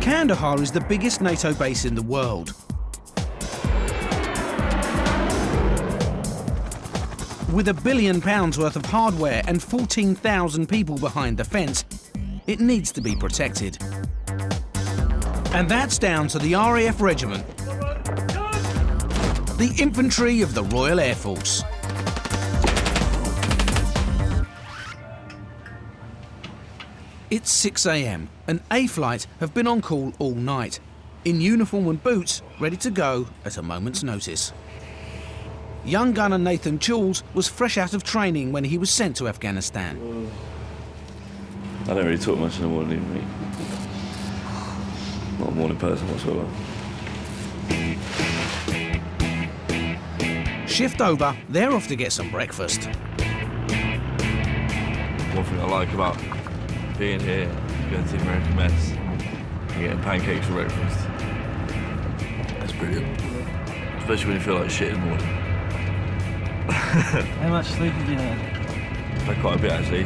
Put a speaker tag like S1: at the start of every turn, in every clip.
S1: Kandahar is the biggest NATO base in the world. With £1 billion worth of hardware and 14,000 people behind the fence, it needs to be protected. And that's down to the RAF regiment, the infantry of the Royal Air Force. It's 6 a.m. and A-Flight have been on call all night, in uniform and boots, ready to go at a moment's notice. Young gunner Nathan Choules was fresh out of training when he was sent to Afghanistan.
S2: I don't really talk much in the morning, mate. Not a morning person whatsoever.
S1: Shift over, they're off to get some breakfast.
S2: One thing I like about being here, going to the American mess, and getting pancakes for breakfast. That's brilliant. Especially when you feel like shit in the morning.
S3: How much sleep have you had?
S2: I've had quite a bit actually.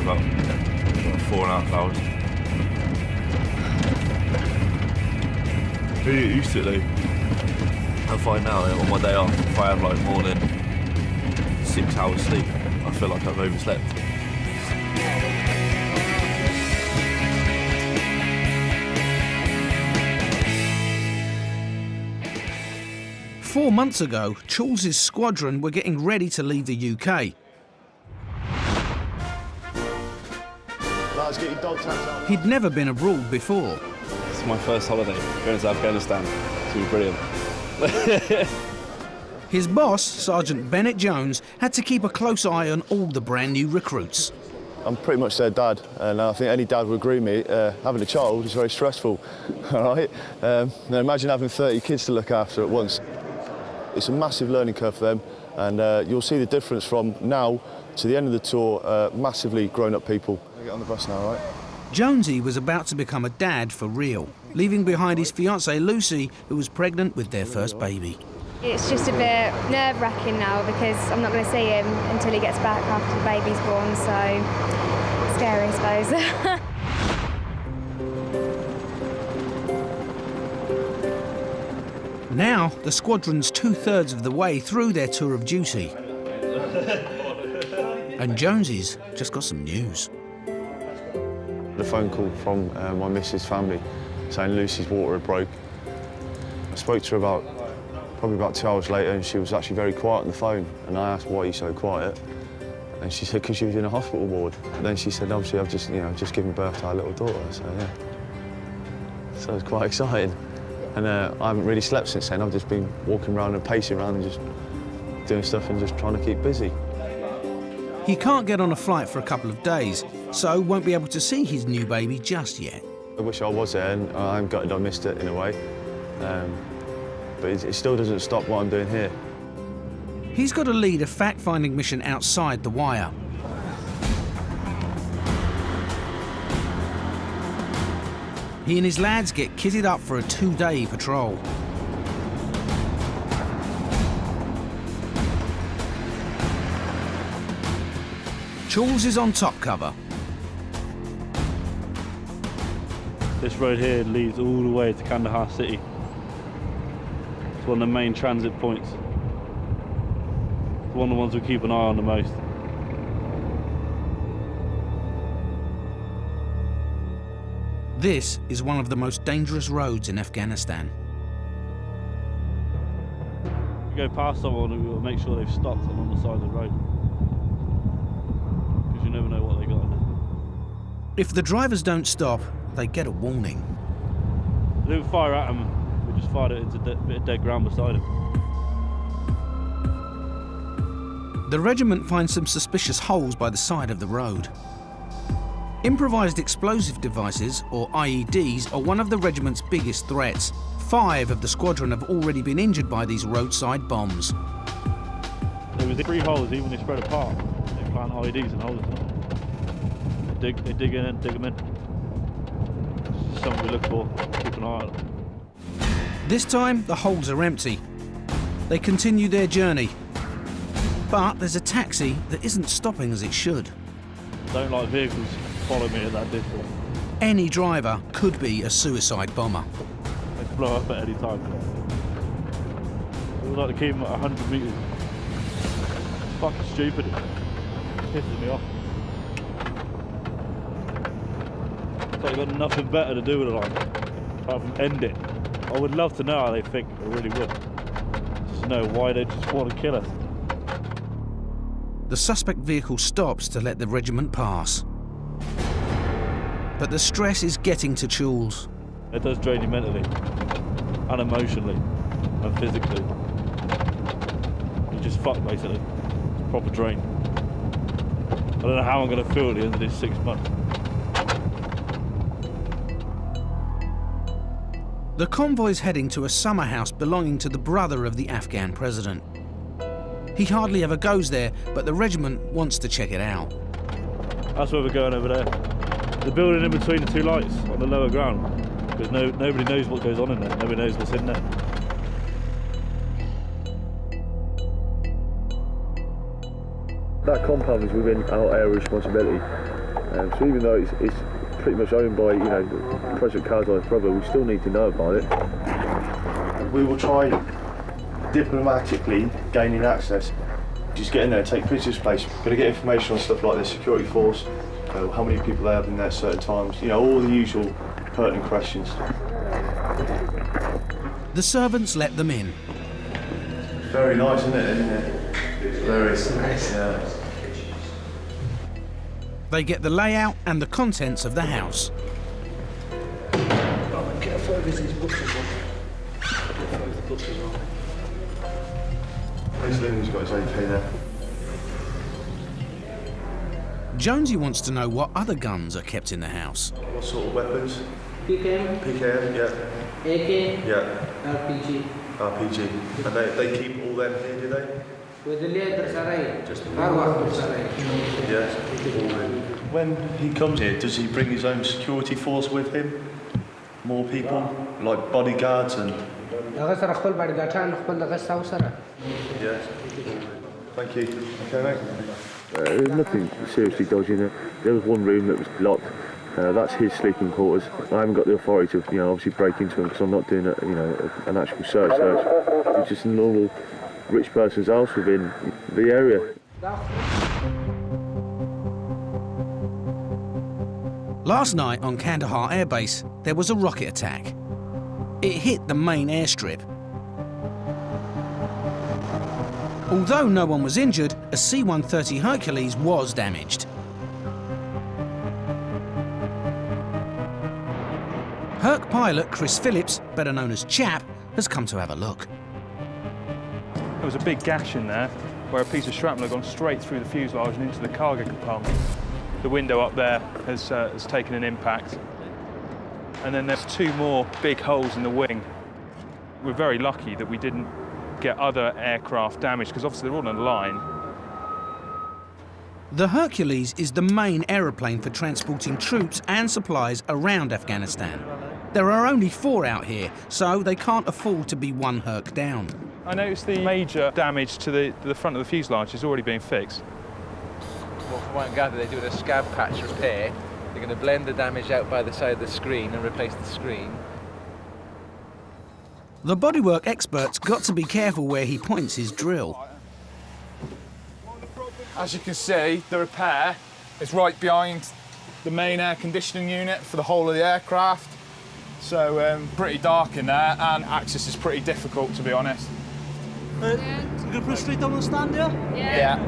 S2: About 4.5 hours. Really get used to it though. I find now on my day off, if I have like more than 6 hours sleep, I feel like I've overslept.
S1: 4 months ago, Choules' squadron were getting ready to leave the UK.
S4: Lads, get your dog tags on.
S1: He'd never been abroad before.
S5: It's my first holiday, going to Afghanistan. It's going to be brilliant.
S1: His boss, Sergeant Bennett Jones, had to keep a close eye on all the brand new recruits.
S4: I'm pretty much their dad, and I think any dad would agree with me, having a child is very stressful, all right? Now imagine having 30 kids to look after at once. It's a massive learning curve for them, and you'll see the difference from now to the end of the tour, massively grown-up people. Get on the bus now, all right?
S1: Jonesy was about to become a dad for real, leaving behind his fiancée Lucy, who was pregnant with their first baby.
S6: It's just a bit nerve-wracking now because I'm not going to see him until he gets back after the baby's born, so scary, I suppose.
S1: Now, the squadron's 2/3 of the way through their tour of duty. And Jonesy's just got some news.
S4: A phone call from my missus' family saying Lucy's water had broke. I spoke to her probably about 2 hours later, and she was actually very quiet on the phone. And I asked, why are you so quiet? And she said, because she was in a hospital ward. And then she said, obviously, I've just given birth to our little daughter. So, yeah. So it was quite exciting. And I haven't really slept since then. I've just been walking around and pacing around and just doing stuff and just trying to keep busy.
S1: He can't get on a flight for a couple of days, so won't be able to see his new baby just yet.
S4: I wish I was there, and I'm gutted I missed it in a way. But it still doesn't stop what I'm doing here.
S1: He's got to lead a fact-finding mission outside the wire. He and his lads get kitted up for a 2-day patrol. Choules is on top cover.
S5: This road here leads all the way to Kandahar city. It's one of the main transit points. It's one of the ones we keep an eye on the most.
S1: This is one of the most dangerous roads in Afghanistan.
S5: If we go past someone, we'll make sure they've stopped and on the side of the road. Because you never know what they got in there.
S1: If the drivers don't stop, they get a warning.
S5: We didn't fire at them, we just fired it into a bit of dead ground beside them.
S1: The regiment finds some suspicious holes by the side of the road. Improvised explosive devices, or IEDs, are one of the regiment's biggest threats. 5 of the squadron have already been injured by these roadside bombs.
S5: There was 3 holes, even they spread apart. They plant IEDs and holes in them. They dig in and dig them in. It's something we look for, keep an eye on it.
S1: This time, the holes are empty. They continue their journey. But there's a taxi that isn't stopping as it should.
S5: I don't like vehicles follow me at that distance.
S1: any driver could be a suicide bomber.
S5: They can blow up at any time. We would like to keep them at 100 metres. It's fucking stupid. It pisses me off. It's like they've got nothing better to do with it, like, apart from end it. I would love to know how they think, I really would. Just know why they just want to kill us.
S1: The suspect vehicle stops to let the regiment pass. But the stress is getting to Choules.
S5: It does drain you mentally, and emotionally, and physically. You're just fucked, basically. It's a proper drain. I don't know how I'm going to feel at the end of this 6 months.
S1: The convoy's heading to a summer house belonging to the brother of the Afghan president. He hardly ever goes there, but the regiment wants to check it out.
S5: That's where we're going over there. The building in between the two lights on the lower ground, because nobody knows what goes on in there. Nobody knows what's in there.
S4: That compound is within our area of responsibility. So even though it's pretty much owned by, President Karzai's brother, we still need to know about it. We will try diplomatically gaining access. Just get in there, take pictures of the place. Got to get information on stuff like the security force, how many people they have in there at certain times, all the usual pertinent questions.
S1: The servants let them in.
S4: Very nice, isn't it? Very nice. Yeah.
S1: They get the layout and the contents of the house.
S4: He's got his AP there.
S1: Jonesy wants to know what other guns are kept in the house.
S4: What sort of weapons?
S3: PKM,
S4: PKM, yeah.
S3: AK,
S4: Yeah.
S3: RPG.
S4: RPG. And they keep all them here, do they? Yes. When he comes here, does he bring his own security force with him? More people, like bodyguards and...
S3: Yes.
S4: Thank you. Okay, mate. Nothing seriously dodgy in there. There was one room that was locked. That's his sleeping quarters. I haven't got the authority to, obviously break into him because I'm not doing an actual search. It's just a normal rich person's house within the area.
S1: Last night on Kandahar Air Base, there was a rocket attack. It hit the main airstrip. Although no one was injured, a C-130 Hercules was damaged. Herc pilot Chris Phillips, better known as Chap, has come to have a look.
S7: There was a big gash in there where a piece of shrapnel had gone straight through the fuselage and into the cargo compartment. The window up there has taken an impact. And then there's two more big holes in the wing. We're very lucky that we didn't get other aircraft damaged because obviously they're all on a line.
S1: The Hercules is the main aeroplane for transporting troops and supplies around Afghanistan. There are only 4 out here, so they can't afford to be one Herc down.
S7: I noticed the major damage to the front of the fuselage is already being fixed.
S8: Well, from what I gather, they're doing a scab patch repair. They're going to blend the damage out by the side of the screen and replace the screen.
S1: The bodywork expert's got to be careful where he points his drill.
S9: As you can see, the repair is right behind the main air conditioning unit for the whole of the aircraft. So pretty dark in there, and access is pretty difficult, to be honest.
S10: You gonna put it straight down on the stand, yeah?
S9: Yeah.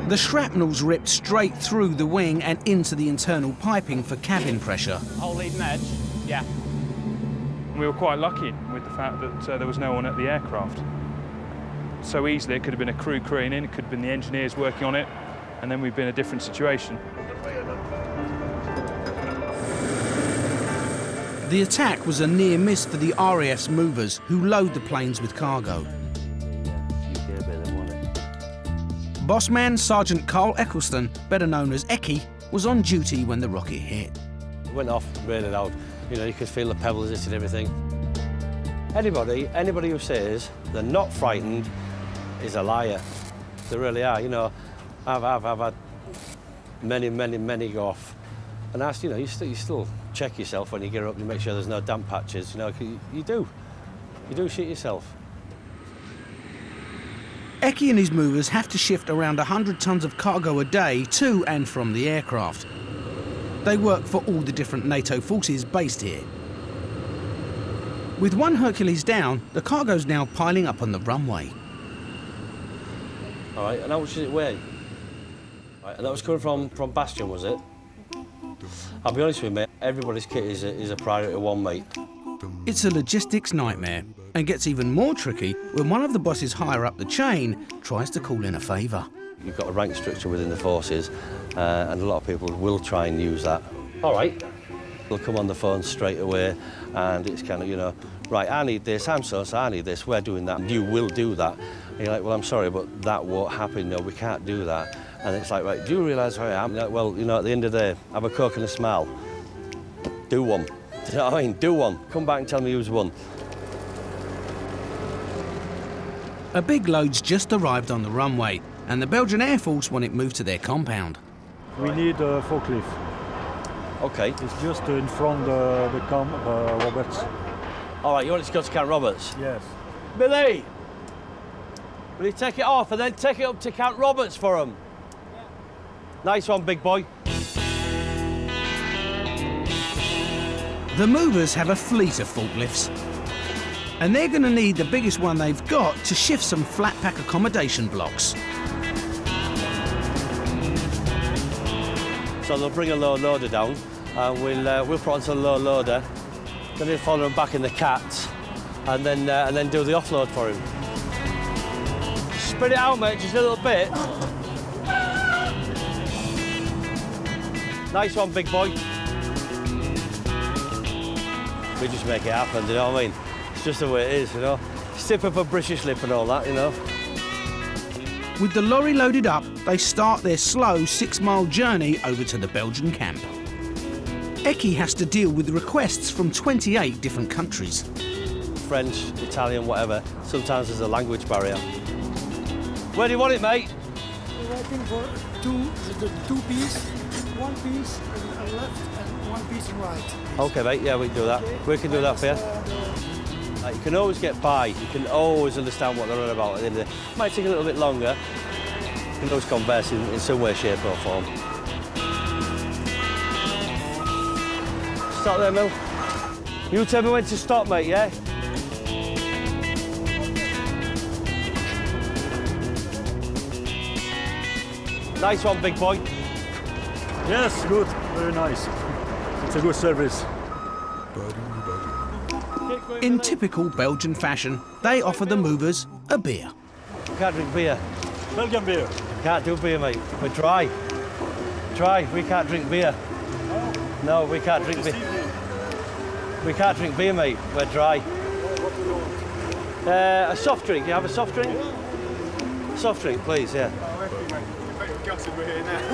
S1: The shrapnel's ripped straight through the wing and into the internal piping for cabin pressure.
S10: Whole leading edge? Yeah.
S7: We were quite lucky with the fact that there was no one at the aircraft. So easily it could have been a crew crewing in, it could have been the engineers working on it, and then we'd be in a different situation.
S1: The attack was a near miss for the RAF's movers, who load the planes with cargo. Bossman Sergeant Carl Eccleston, better known as Eki, was on duty when the rocket hit.
S11: It went off really loud. You could feel the pebbles hitting everything. Anybody who says they're not frightened is a liar. They really are. I've had many go off And that's, you know, you still check yourself when you get up and make sure there's no damp patches, you know, you do shit yourself.
S1: Eki and his movers have to shift around 100 tonnes of cargo a day to and from the aircraft. They work for all the different NATO forces based here. With one Hercules down, the cargo's now piling up on the runway.
S11: All right, and how much does it weigh? Right, and that was coming from Bastion, was it? I'll be honest with you, mate, everybody's kit is a priority one, mate.
S1: It's a logistics nightmare and gets even more tricky when one of the bosses higher up the chain tries to call in a favour.
S11: You've got a rank structure within the forces, and a lot of people will try and use that. All right, they'll come on the phone straight away, and it's kind of, you know, right, I need this, I'm so I need this, we're doing that, you will do that. And you're like, well, I'm sorry, but that won't happen, no, we can't do that. And it's like, right, do you realise where I am? Like, well, you know, at the end of the day, have a Coke and a smile. Do one. Do you know what I mean? Do one. Come back and tell me who's won.
S1: A big load's just arrived on the runway, and the Belgian Air Force want it moved to their compound.
S5: We need a forklift.
S11: OK.
S5: It's just in front of the Camp Roberts.
S11: All right, you want it to go to Camp Roberts?
S5: Yes.
S11: Billy! Will you take it off and then take it up to Camp Roberts for them? Yeah. Nice one, big boy.
S1: The movers have a fleet of forklifts, and they're going to need the biggest one they've got to shift some flat pack accommodation blocks.
S11: So they'll bring a low loader down, and we'll put onto the low loader, then they'll follow them back in the cats, and then do the offload for him. Spread it out, mate, just a little bit. Nice one, big boy. We just make it happen, do you know what I mean? It's just the way it is, you know? Stip up a British lip and all that, you know?
S1: With the lorry loaded up, they start their slow 6-mile journey over to the Belgian camp. Eki has to deal with requests from 28 different countries.
S11: French, Italian, whatever. Sometimes there's a language barrier. Where do you want it, mate?
S10: We're waiting for two piece, one piece left and one piece right.
S11: OK, mate, yeah, we can do that. We can do that for you. You can always get by. You can always understand what they're on about at the end of the day. It might take a little bit longer. You can always converse in some way, shape or form. Stop there, Mil. You tell me when to stop, mate, yeah? Nice one, big boy.
S5: Yes, good. Very nice. It's a good service.
S1: In typical Belgian fashion, they offer the movers a beer.
S11: We can't drink beer.
S5: Belgian beer.
S11: Can't do beer, mate. We're dry. Dry. We can't drink beer. No, we can't drink beer. We can't drink beer, mate. We're dry. A soft drink. You have a soft drink? Soft drink, please, yeah.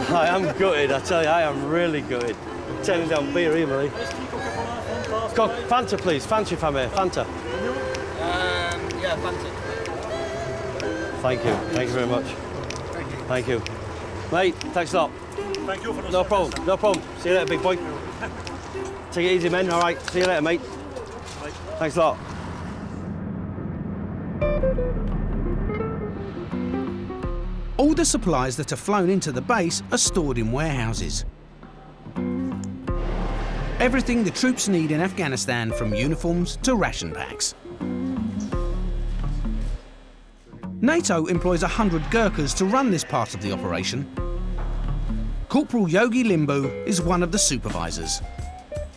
S11: I am gutted, I tell you, I am really gutted. Turning down beer, Emily. Fanta, please. Fanta, if I may. Fanta.
S3: Yeah, Fanta.
S11: Thank you. Thank you very much. Thank you. Mate, thanks a lot.
S5: Thank you for the
S11: No problem. No problem. See you later, big boy. Take it easy, men. All right. See you later, mate. Thanks a lot.
S1: All the supplies that are flown into the base are stored in warehouses. Everything the troops need in Afghanistan, from uniforms to ration packs. NATO employs 100 Gurkhas to run this part of the operation. Corporal Yogi Limbu is one of the supervisors.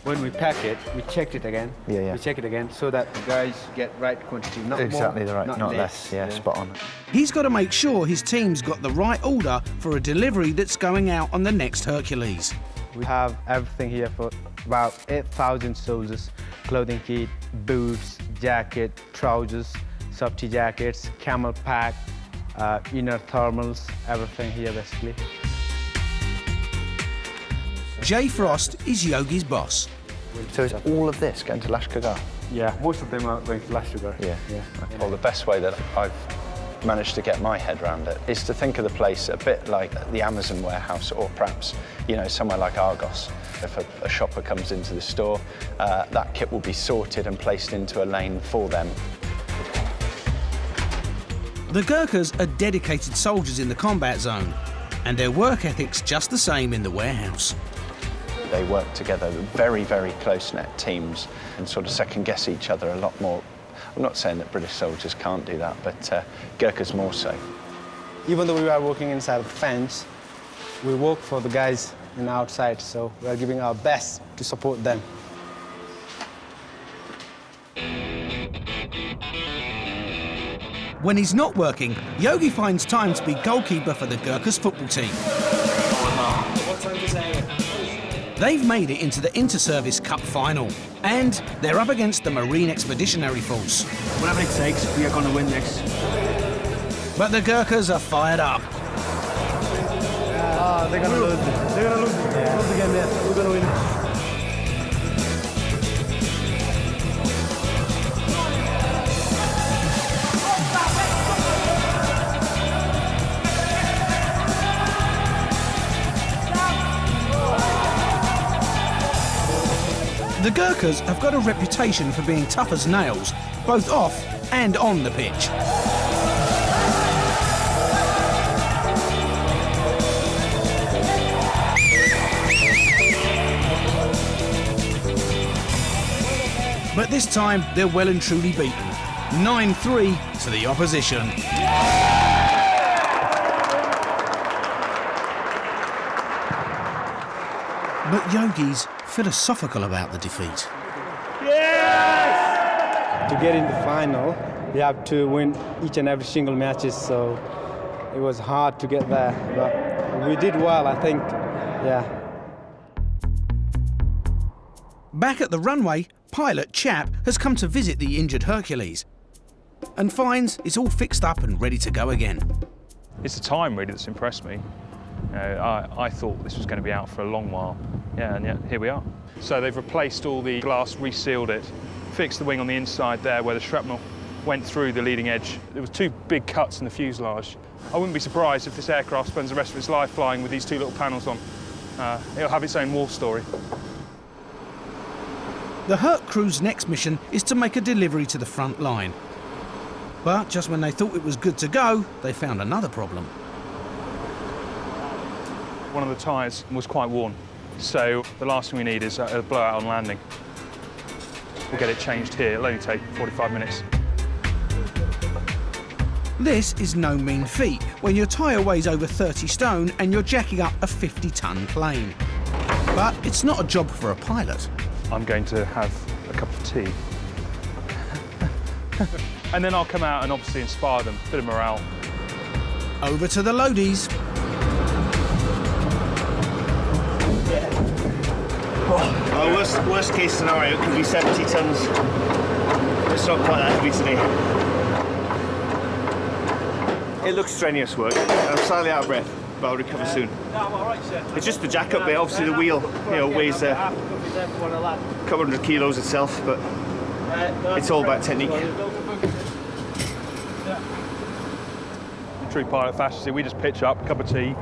S3: When we pack it, we check it again.
S12: Yeah.
S3: We check it again so that the guys get right quantity, not
S12: Exactly
S3: more,
S12: the right, not less. Yeah, spot on.
S1: He's got to make sure his team's got the right order for a delivery that's going out on the next Hercules.
S3: We have everything here for about 8,000 soldiers. Clothing kit, boots, jacket, trousers, safety jackets, camel pack, inner thermals, everything here basically.
S1: Jay Frost is Yogi's boss.
S12: So is all of this going to Lashkar?
S3: Yeah, most of them are going to Lashkar.
S12: Yeah. Okay. Well, the best way that I've managed to get my head around it is to think of the place a bit like the Amazon warehouse, or perhaps, you know, somewhere like Argos. If a shopper comes into the store, that kit will be sorted and placed into a lane for them.
S1: The Gurkhas are dedicated soldiers in the combat zone, and their work ethic's just the same in the warehouse.
S12: They work together, very, very close-knit teams, and sort of second-guess each other a lot more. I'm not saying that British soldiers can't do that, but Gurkhas more so.
S3: Even though we are working inside a fence, we work for the guys in the outside, so we are giving our best to support them.
S1: When he's not working, Yogi finds time to be goalkeeper for the Gurkhas football team. They've made it into the Inter-Service Cup final, and they're up against the Marine Expeditionary Force.
S10: Whatever it takes, we are going to win this.
S1: But the Gurkhas are fired up.
S3: They're going to lose. They're going to lose. Yeah. Lose the game, yeah. We're going to win.
S1: The Gurkhas have got a reputation for being tough as nails, both off and on the pitch. But this time, they're well and truly beaten. 9-3 to the opposition. But Yogi's philosophical about the defeat.
S3: Yes! To get in the final, you have to win each and every single matches, so it was hard to get there. But we did well, I think, yeah.
S1: Back at the runway, pilot Chap has come to visit the injured Hercules and finds it's all fixed up and ready to go again.
S7: It's the time, really, that's impressed me. I thought this was going to be out for a long while, and yet here we are. So they've replaced all the glass, resealed it, fixed the wing on the inside there where the shrapnel went through the leading edge. There were 2 big cuts in the fuselage. I wouldn't be surprised if this aircraft spends the rest of its life flying with these 2 little panels on. It'll have its own war story.
S1: The Herc crew's next mission is to make a delivery to the front line. But just when they thought it was good to go, they found another problem.
S7: One of the tyres was quite worn, so the last thing we need is a blowout on landing. We'll get it changed here. It'll only take 45 minutes.
S1: This is no mean feat when your tyre weighs over 30 stone and you're jacking up a 50-ton plane. But it's not a job for a pilot.
S7: I'm going to have a cup of tea. And then I'll come out and obviously inspire them, a bit of morale.
S1: Over to the loadies.
S13: Worst case scenario could be 70 tons. It's not quite that heavy today. It looks strenuous work. I'm slightly out of breath, but I'll recover soon. It's just the jack up bit. Obviously the wheel, weighs a couple hundred kilos itself, but it's all about technique.
S7: In true pilot fashion, we just pitch up, cup of tea,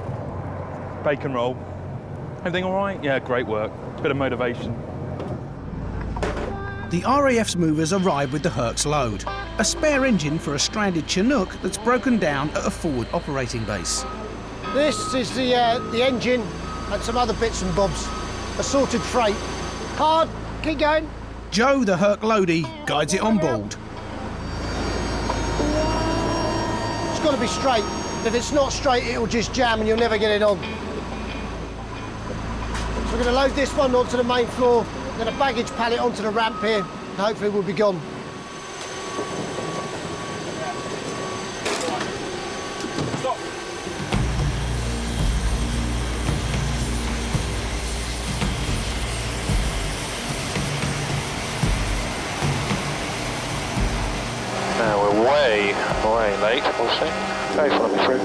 S7: bacon roll. Everything all right? Yeah, great work. Bit of motivation.
S1: The RAF's movers arrive with the Herc's load, a spare engine for a stranded Chinook that's broken down at a forward operating base.
S14: This is the engine and some other bits and bobs. Assorted freight. Hard, keep going.
S1: Joe, the Herc loadie, guides it on board.
S14: It's got to be straight. If it's not straight, it'll just jam and you'll never get it on. So we're going to load this one onto the main floor, then a baggage pallet onto the ramp here, and hopefully we'll be gone.
S7: Stop.
S15: Now we're way late, we'll see. Very follow me through.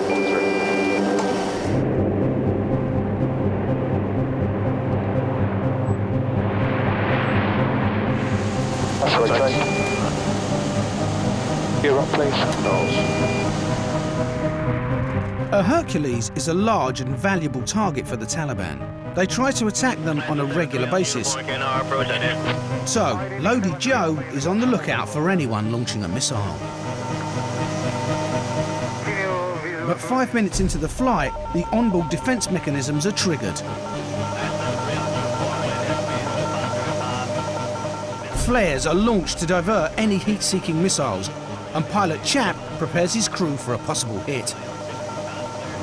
S15: That's right, Gear up, please.
S1: A Hercules is a large and valuable target for the Taliban. They try to attack them on a regular basis. So, Loaded Joe is on the lookout for anyone launching a missile. But 5 minutes into the flight, the onboard defence mechanisms are triggered. Flares are launched to divert any heat-seeking missiles, and pilot Chap prepares his crew for a possible hit.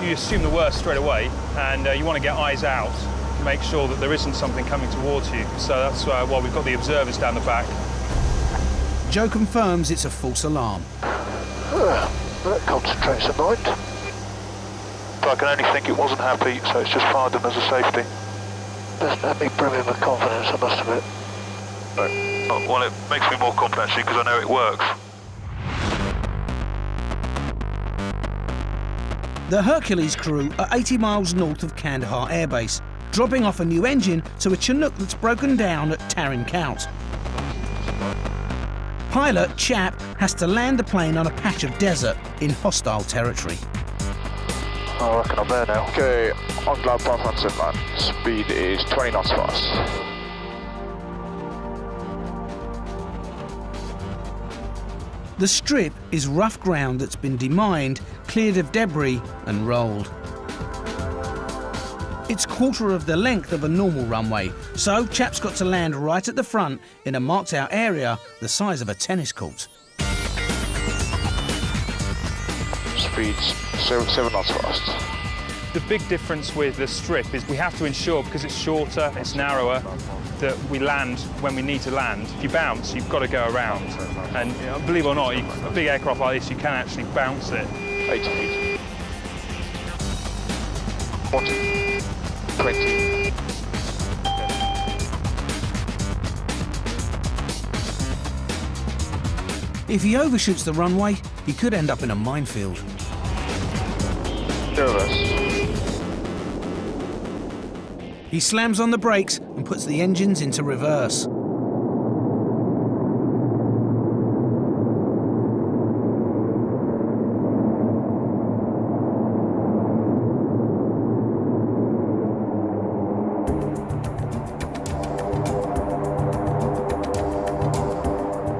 S7: You assume the worst straight away, and you want to get eyes out, make sure that there isn't something coming towards you. So that's why we've got the observers down the back.
S1: Joe confirms it's a false alarm.
S15: Well, that concentrates the mind. But I can only think it wasn't happy, so it's just fired them as a safety. Doesn't have me brimming with confidence, I must admit. Right. Oh, well, it makes me more confident actually, because I know it works.
S1: The Hercules crew are 80 miles north of Kandahar Air Base, dropping off a new engine to a Chinook that's broken down at Tarin Kowt. Pilot Chap has to land the plane on a patch of desert in hostile territory.
S15: I reckon I'm there now. Okay, on glide path on set line. Speed is 20 knots fast.
S1: The strip is rough ground that's been demined, cleared of debris and rolled. It's quarter of the length of a normal runway, so Chap's got to land right at the front in a marked out area the size of a tennis court.
S15: Speed's 7 knots fast.
S7: The big difference with the strip is we have to ensure, because it's shorter, it's narrower, that we land when we need to land. If you bounce, you've got to go around. And believe it or not, a big aircraft like this, you can actually bounce it.
S15: 80 feet. 40. 20.
S1: If he overshoots the runway, he could end up in a minefield. He slams on the brakes and puts the engines into reverse.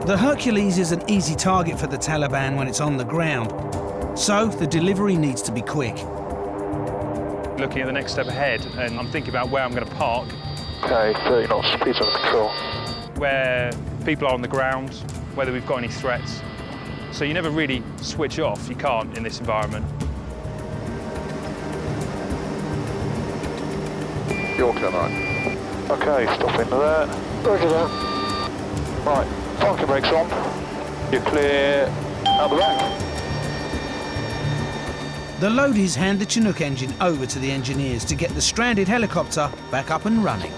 S1: The Hercules is an easy target for the Taliban when it's on the ground, so the delivery needs to be quick.
S7: Looking at the next step ahead, and I'm thinking about where I'm going to park.
S15: Okay, 30 knots, speed's under control.
S7: Where people are on the ground, whether we've got any threats. So you never really switch off, you can't in this environment.
S15: You're clear, right. Okay, stop into there. Roger that. Right, parking brakes on. You're clear out the back.
S1: The loadies hand the Chinook engine over to the engineers to get the stranded helicopter back up and running.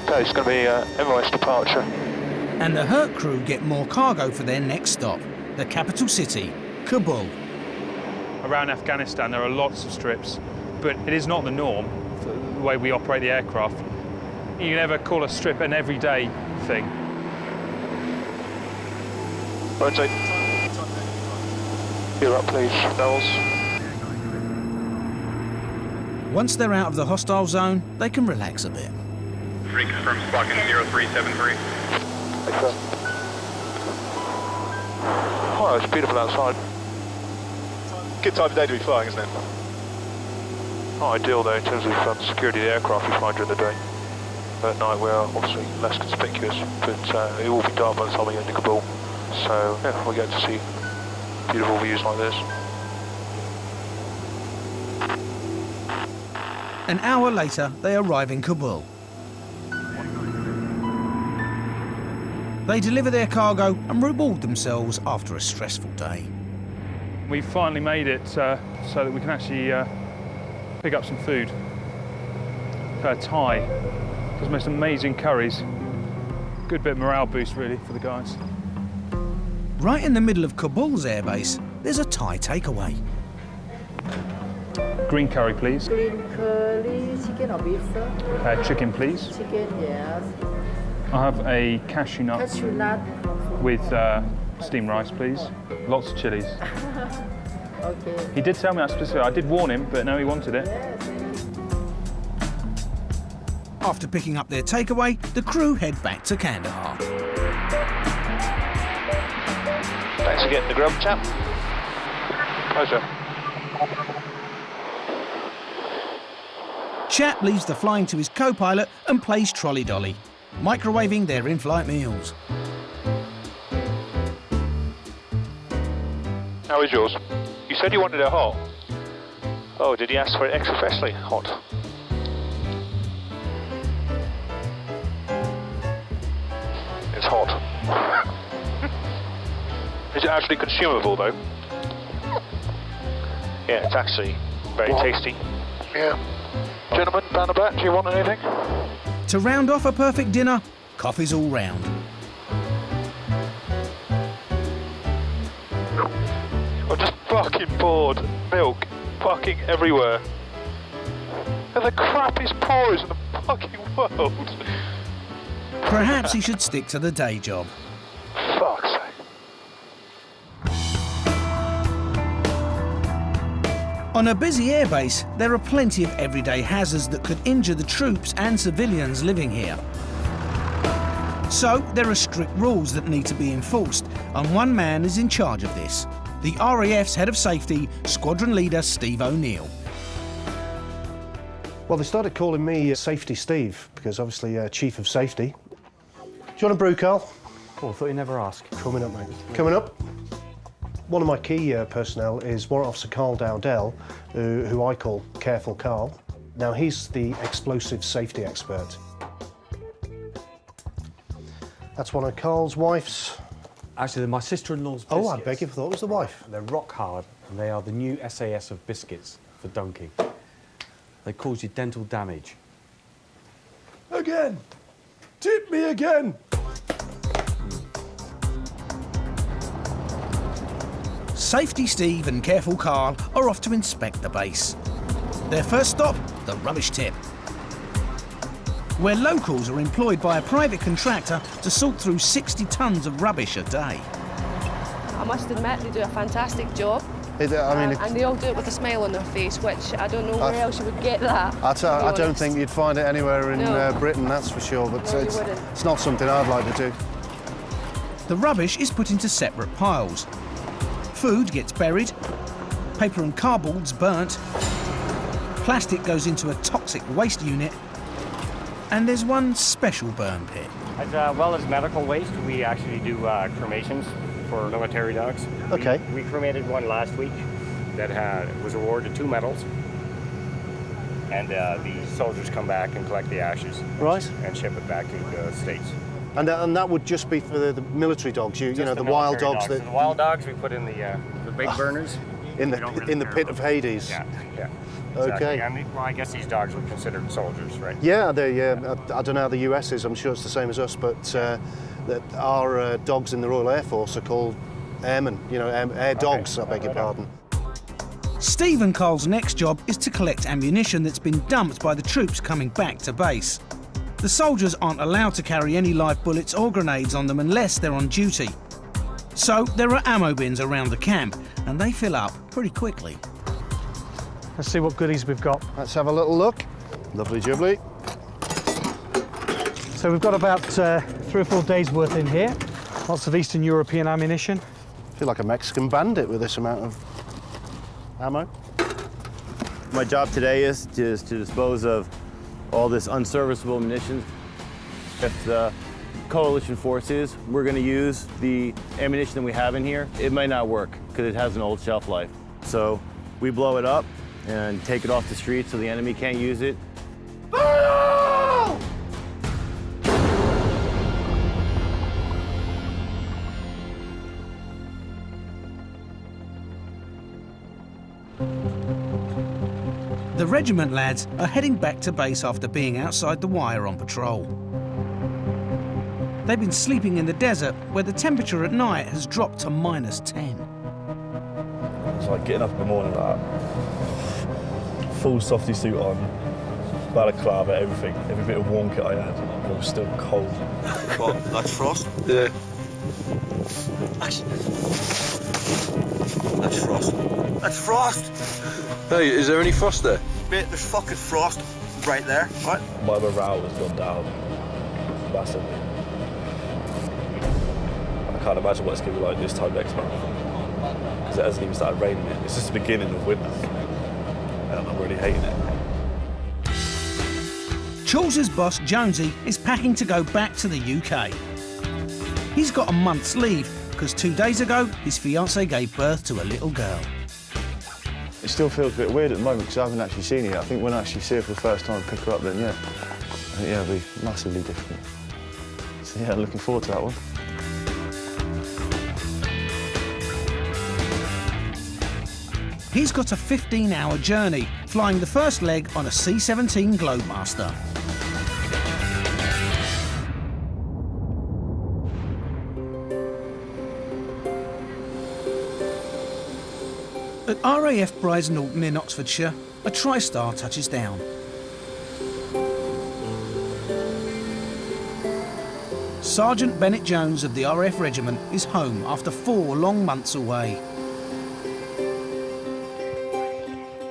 S15: Okay, it's going to be Emirates departure.
S1: And the Herc crew get more cargo for their next stop, the capital city, Kabul.
S7: Around Afghanistan there are lots of strips, but it is not the norm, the way we operate the aircraft. You can never call a strip an everyday thing.
S15: Rotate. Gear up, please. Bells.
S1: Once they're out of the hostile zone, they can relax a bit.
S16: Reconfirm squawking 0373.
S15: Oh, it's beautiful outside.
S16: Good time of day to be flying, isn't it?
S15: Not ideal though in terms of security of the aircraft we fly during the day. At night we are obviously less conspicuous, but it will be dark by the time we get into Kabul. So yeah, we get to see beautiful views like this.
S1: An hour later, they arrive in Kabul. They deliver their cargo and reward themselves after a stressful day.
S7: We finally made it so that we can actually pick up some food. Thai does most amazing curries. Good bit of morale boost really for the guys.
S1: Right in the middle of Kabul's airbase, there's a Thai takeaway.
S7: Green curry, please.
S17: Green curry, chicken or beef, sir?
S7: Chicken, please.
S17: Chicken, yes.
S7: I have a cashew nut.
S17: Cashew nut.
S7: With Steamed rice, please. Lots of chilies.
S17: Okay.
S7: He did tell me that specifically. I did warn him, but no, he wanted it.
S1: After picking up their takeaway, the crew head back to Kandahar.
S16: Thanks for getting the grub, chap. Pleasure.
S1: Chap leaves the flying to his co-pilot and plays trolley dolly, microwaving their in-flight meals.
S16: How is yours? You said you wanted it hot. Oh, did he ask for it extra freshly hot? It's hot. Is it actually consumable, though? Yeah, it's actually very tasty. Yeah. Gentlemen, down the back, do you want anything?
S1: To round off a perfect dinner, coffee's all round.
S16: I'm just fucking bored. Milk fucking everywhere. They're the crappiest pourers in the fucking world.
S1: Perhaps he should stick to the day job.
S16: Fuck's sake.
S1: On a busy airbase, there are plenty of everyday hazards that could injure the troops and civilians living here. So there are strict rules that need to be enforced, and one man is in charge of this. The RAF's head of safety, squadron leader Steve O'Neill.
S14: Well, they started calling me Safety Steve, because obviously Chief of Safety. Do you want a brew, Carl?
S18: Oh, I thought you'd never ask.
S14: Coming up, mate. Coming up. One of my key personnel is Warrant Officer Carl Dowdell, who I call Careful Carl. Now, he's the explosive safety expert. That's one of Carl's wife's.
S18: Actually, they're my sister-in-law's
S14: Oh,
S18: biscuits.
S14: I beg you, I thought it was the wife.
S18: They're rock hard, and they are the new SAS of biscuits for dunking. They cause you dental damage.
S14: Again! Tip me again!
S1: Safety Steve and Careful Carl are off to inspect the base. Their first stop, the rubbish tip, where locals are employed by a private contractor to sort through 60 tonnes of rubbish a day.
S19: I must admit, they do a fantastic job.
S14: And
S19: they all do it with a smile on their face, which I don't know where else you would get that.
S14: I don't think you'd find it anywhere in Britain, that's for sure, but
S19: No,
S14: it's not something I'd like to do.
S1: The rubbish is put into separate piles. Food gets buried, paper and cardboard's burnt, plastic goes into a toxic waste unit, and there's one special burn pit.
S20: As well as medical waste, we actually do cremations for military dogs.
S14: Okay.
S20: We cremated one last week that was awarded 2 medals. And the soldiers come back and collect the ashes.
S14: Right.
S20: And ship it back to the States.
S14: And that would just be for the military dogs, you know, the wild
S20: military
S14: dogs.
S20: So the wild dogs we put in the big burners.
S14: In the pit of Hades.
S20: Yeah.
S14: Okay.
S20: Exactly. And, well, I guess these dogs were considered soldiers, right?
S14: Yeah, I don't know how the US is. I'm sure it's the same as us, but our dogs in the Royal Air Force are called airmen. You know, air dogs. I beg your pardon.
S1: Steve and Carl's next job is to collect ammunition that's been dumped by the troops coming back to base. The soldiers aren't allowed to carry any live bullets or grenades on them unless they're on duty. So there are ammo bins around the camp, and they fill up pretty quickly.
S14: Let's see what goodies we've got. Let's have a little look. Lovely jubbly.
S10: So we've got about 3 or 4 days worth in here. Lots of Eastern European ammunition.
S14: I feel like a Mexican bandit with this amount of ammo.
S21: My job today is to dispose of all this unserviceable munitions. If the coalition forces, we're going to use the ammunition that we have in here. It might not work because it has an old shelf life. So we blow it up and take it off the street so the enemy can't use it.
S1: The regiment lads are heading back to base after being outside the wire on patrol. They've been sleeping in the desert where the temperature at night has dropped to -10.
S2: It's like getting up in the morning like full softy suit on, balaclava, everything. Every bit of warm kit I had, it was still cold.
S4: What, that's frost?
S2: Yeah.
S11: That's frost. That's frost!
S2: Hey, is there any frost there?
S11: Mate, there's fucking frost right there, right?
S2: My morale has gone down massively. I can't imagine what it's going to be like this time next month. Because it hasn't even started raining yet. It's just the beginning of winter. And I'm really hating it.
S1: Charles's boss, Jonesy, is packing to go back to the UK. He's got a month's leave because 2 days ago, his fiancée gave birth to a little girl.
S4: It still feels a bit weird at the moment because I haven't actually seen her yet. I think when I actually see her for the first time and pick her up, then yeah. I think, yeah, it'll be massively different. So yeah, I'm looking forward to that one.
S1: He's got a 15-hour journey, flying the first leg on a C-17 Globemaster. At RAF Brize Norton in Oxfordshire, a TriStar touches down. Sergeant Bennett Jones of the RAF Regiment is home after 4 long months away.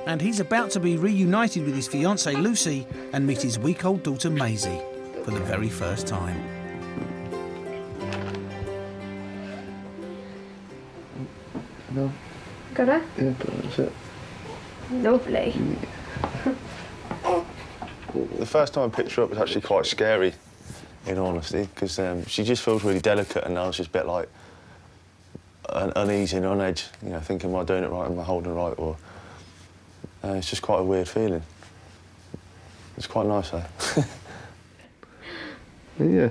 S1: And he's about to be reunited with his fiancée Lucy and meet his week-old daughter Maisie for the very first time.
S4: No.
S17: Got her?
S4: Yeah, that's it.
S17: Lovely.
S4: The first time I picked her up was actually quite scary, in all honesty, because she just feels really delicate and I was just a bit like uneasy and on edge, you know, thinking, am I doing it right, am I holding it right, or... it's just quite a weird feeling. It's quite nice, though. Yeah.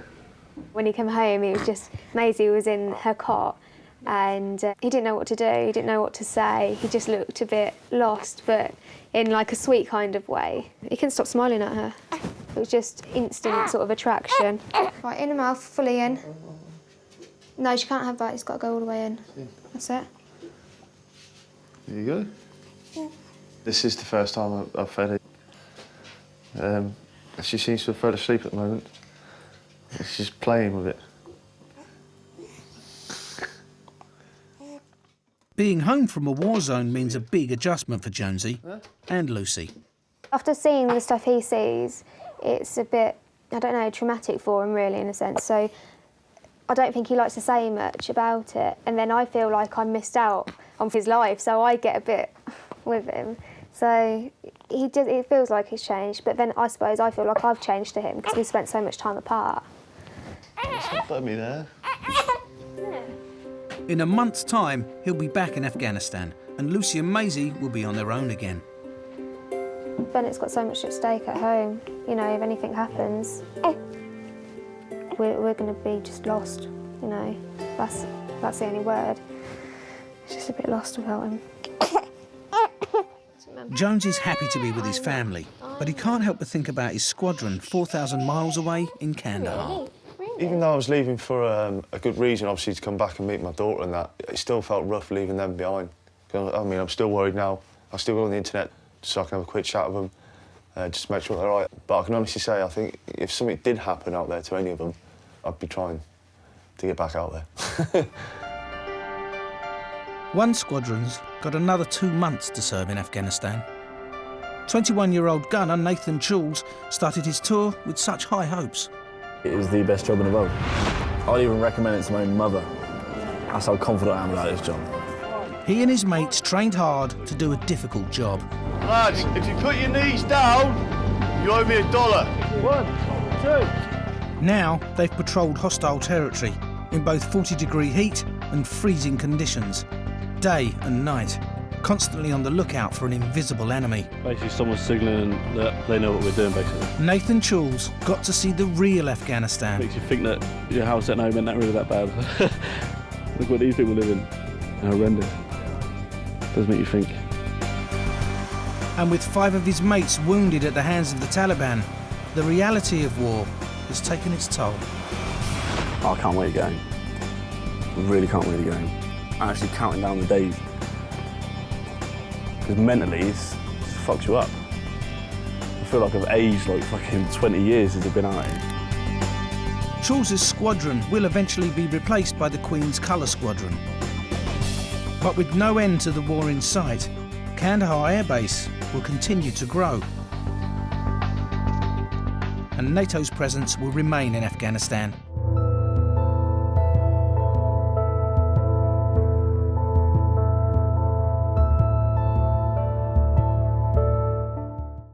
S17: When he came home, he was just... Maisie was in her cot and he didn't know what to do, he didn't know what to say. He just looked a bit lost, but in like a sweet kind of way. He couldn't stop smiling at her. It was just instant sort of attraction. Right, in her mouth, fully in. No, she can't have that, it's got to go all the way in. That's it.
S4: There you go. This is the first time I've fed her. She seems to have fell asleep at the moment. She's playing with it.
S1: Being home from a war zone means a big adjustment for Jonesy and Lucy.
S17: After seeing the stuff he sees, it's a bit, I don't know, traumatic for him really in a sense. So I don't think he likes to say much about it. And then I feel like I missed out on his life, so I get a bit with him. So it feels like he's changed, but then I suppose I feel like I've changed to him because we spent so much time apart.
S4: Stop at me there.
S1: In a month's time, he'll be back in Afghanistan and Lucy and Maisie will be on their own again.
S17: Bennett's got so much at stake at home. You know, if anything happens, we're going to be just lost, you know. That's the only word. It's just a bit lost without him.
S1: Jones is happy to be with his family, but he can't help but think about his squadron 4,000 miles away in Kandahar.
S4: Even though I was leaving for a good reason, obviously, to come back and meet my daughter and that, it still felt rough leaving them behind. I mean, I'm still worried now. I still go on the internet so I can have a quick chat with them, just to make sure they're all right. But I can honestly say, I think if something did happen out there to any of them, I'd be trying to get back out there.
S1: One squadron's got another 2 months to serve in Afghanistan. 21-year-old gunner Nathan Charles started his tour with such high hopes.
S2: It is the best job in the world. I'd even recommend it to my own mother. That's how confident I am about this job.
S1: He and his mates trained hard to do a difficult job.
S6: Lads, if you put your knees down, you owe me $1. 1, 2.
S1: Now they've patrolled hostile territory in both 40-degree heat and freezing conditions, day and night, constantly on the lookout for an invisible enemy.
S5: Basically, someone's signalling that they know what we're doing, basically.
S1: Nathan Charles got to see the real Afghanistan.
S5: Makes you think that your house at home isn't that really that bad. Look what these people live in. Horrendous. Does make you think.
S1: And with 5 of his mates wounded at the hands of the Taliban, the reality of war has taken its toll.
S2: I can't wait to get home. I really can't wait to get home. I'm actually counting down the days. Because mentally, it fucks you up. I feel like I've aged like fucking 20 years since I've been out here.
S1: Charles's squadron will eventually be replaced by the Queen's Colour Squadron. But with no end to the war in sight, Kandahar Air Base will continue to grow. And NATO's presence will remain in Afghanistan.